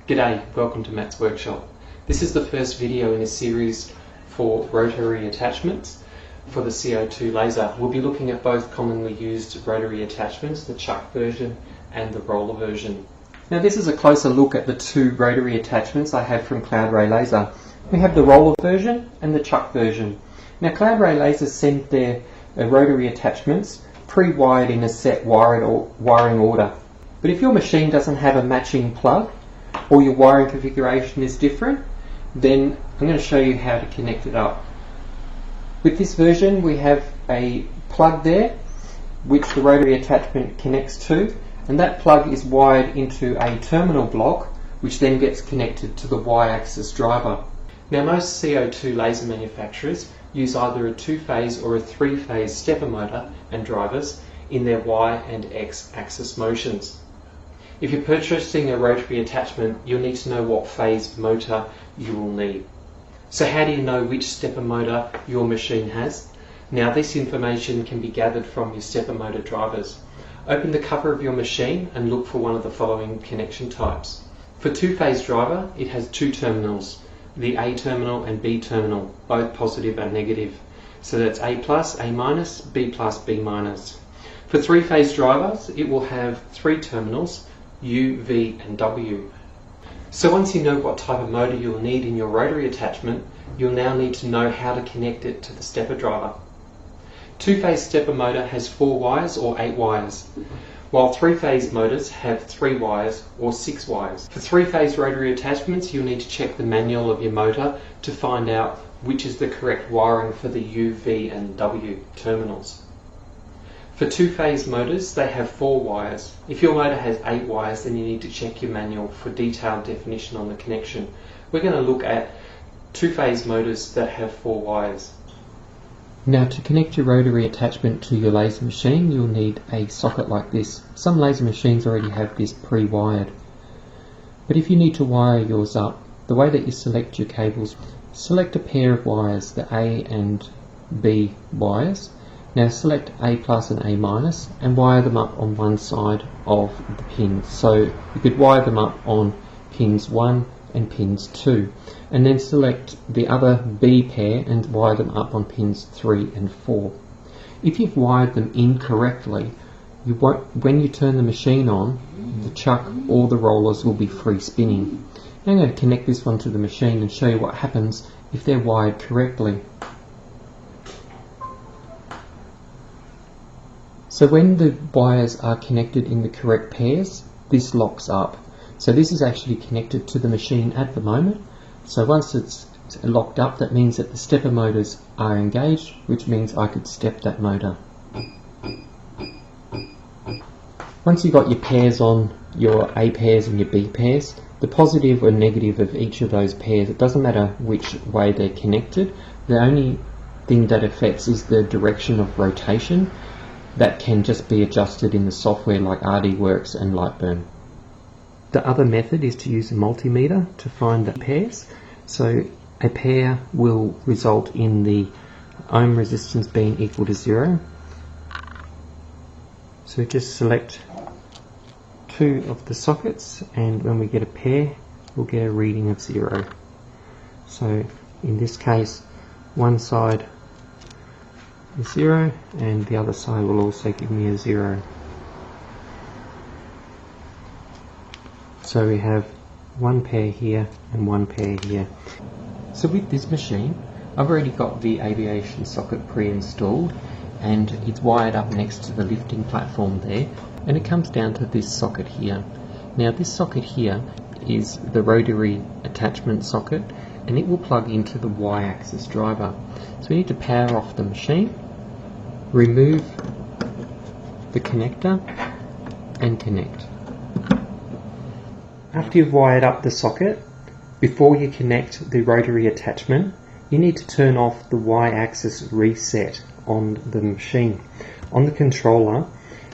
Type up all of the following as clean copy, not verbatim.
G'day, welcome to Matt's Workshop. This is the first video in a series for rotary attachments for the CO2 laser. We'll be looking at both commonly used rotary attachments, the chuck version and the roller version. Now this is a closer look at the two rotary attachments I have from Cloudray laser. We have the roller version and the chuck version. Now Cloudray lasers send their rotary attachments pre-wired in a set wiring order. But if your machine doesn't have a matching plug or your wiring configuration is different, then I'm going to show you how to connect it up. With this version we have a plug there which the rotary attachment connects to, and that plug is wired into a terminal block which then gets connected to the Y-axis driver. Now most CO2 laser manufacturers use either a 2-phase or a 3-phase stepper motor and drivers in their Y and X axis motions. If you're purchasing a rotary attachment, you'll need to know what phase motor you will need. So how do you know which stepper motor your machine has? Now this information can be gathered from your stepper motor drivers. Open the cover of your machine and look for one of the following connection types. For 2-phase driver, it has two terminals, the A terminal and B terminal, both positive and negative. So that's A plus, A minus, B plus, B minus. For 3-phase drivers, it will have three terminals, U, V and W. So once you know what type of motor you'll need in your rotary attachment, you'll now need to know how to connect it to the stepper driver. 2-phase stepper motor has 4 wires or 8 wires, while 3-phase motors have 3 wires or 6 wires. For 3-phase rotary attachments, you'll need to check the manual of your motor to find out which is the correct wiring for the U, V and W terminals. For 2-phase motors, they have 4 wires. If your motor has 8 wires, then you need to check your manual for detailed definition on the connection. We're going to look at 2-phase motors that have 4 wires. Now to connect your rotary attachment to your laser machine, you'll need a socket like this. Some laser machines already have this pre-wired. But if you need to wire yours up, the way that you select your cables, select a pair of wires, the A and B wires. Now select A plus and A minus and wire them up on one side of the pins. So you could wire them up on pins 1 and pins 2, and then select the other B pair and wire them up on pins 3 and 4. If you've wired them incorrectly, when you turn the machine on, the chuck or the rollers will be free spinning. Now I'm going to connect this one to the machine and show you what happens if they're wired correctly. So when the wires are connected in the correct pairs, this locks up. So this is actually connected to the machine at the moment. So once it's locked up, that means that the stepper motors are engaged, which means I could step that motor. Once you've got your pairs on, your A pairs and your B pairs, the positive or negative of each of those pairs, it doesn't matter which way they're connected, the only thing that affects is the direction of rotation. That can just be adjusted in the software like RDWorks and Lightburn. The other method is to use a multimeter to find the pairs. So a pair will result in the ohm resistance being equal to 0. So just select 2 of the sockets, and when we get a pair, we'll get a reading of 0. So in this case, one side is 0 and the other side will also give me a 0. So we have one pair here and one pair here. So with this machine, I've already got the Aviation Socket pre-installed and it's wired up next to the lifting platform there, and it comes down to this socket here. Now this socket here is the rotary attachment socket, and it will plug into the Y-axis driver. So we need to power off the machine, remove the connector and connect. After you've wired up the socket, before you connect the rotary attachment, you need to turn off the Y-axis reset on the machine. On the controller,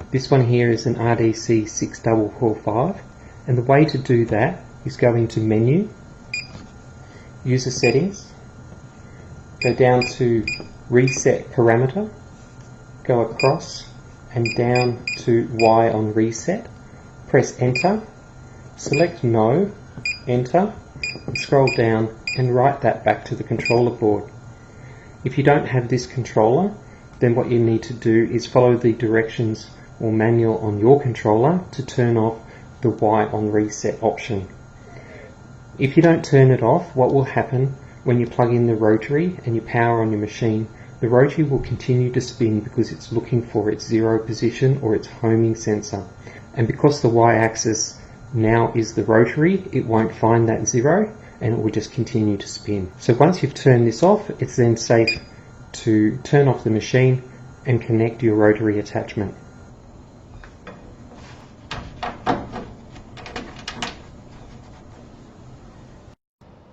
this one here is an RDC 6445, and the way to do that is go into Menu, User Settings, go down to Reset Parameter, go across and down to Y on reset, press enter, select no, enter, scroll down and write that back to the controller board. If you don't have this controller, then what you need to do is follow the directions or manual on your controller to turn off the Y on reset option. If you don't turn it off, what will happen when you plug in the rotary and you power on your machine, the rotary will continue to spin because it's looking for its zero position or its homing sensor. And because the Y-axis now is the rotary, it won't find that zero and it will just continue to spin. So once you've turned this off, it's then safe to turn off the machine and connect your rotary attachment.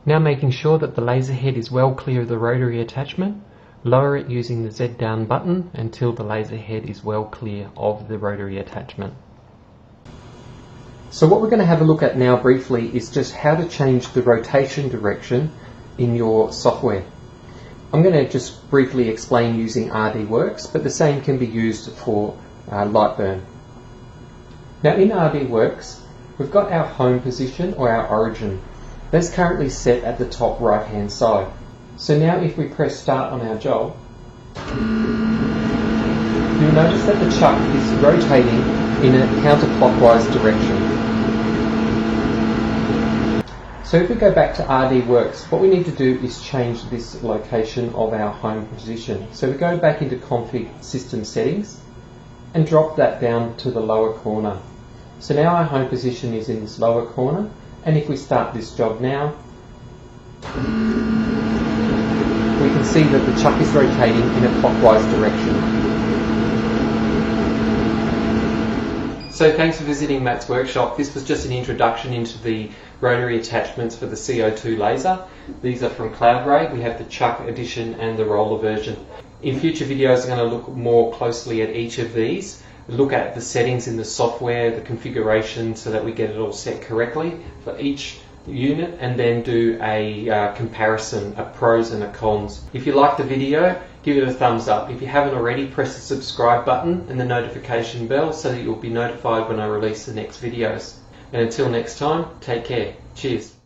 Now, making sure that the laser head is well clear of the rotary attachment, lower it using the Z down button until the laser head is well clear of the rotary attachment. So what we're going to have a look at now briefly is just how to change the rotation direction in your software. I'm going to just briefly explain using RDWorks, but the same can be used for Lightburn. Now in RDWorks, we've got our home position or our origin. That's currently set at the top right hand side. So now if we press start on our job, you'll notice that the chuck is rotating in a counterclockwise direction. So if we go back to RDWorks, what we need to do is change this location of our home position. So we go back into Config System Settings and drop that down to the lower corner. So now our home position is in this lower corner, and if we start this job now, we can see that the chuck is rotating in a clockwise direction. So thanks for visiting Matt's workshop. This was just an introduction into the rotary attachments for the CO2 laser. These are from Cloudray. We have the chuck edition and the roller version. In future videos I'm going to look more closely at each of these, look at the settings in the software, the configuration so that we get it all set correctly for each unit, and then do a comparison, a pros and a cons. If you like the video, give it a thumbs up. If you haven't already, press the subscribe button and the notification bell so that you'll be notified when I release the next videos. And until next time, take care. Cheers.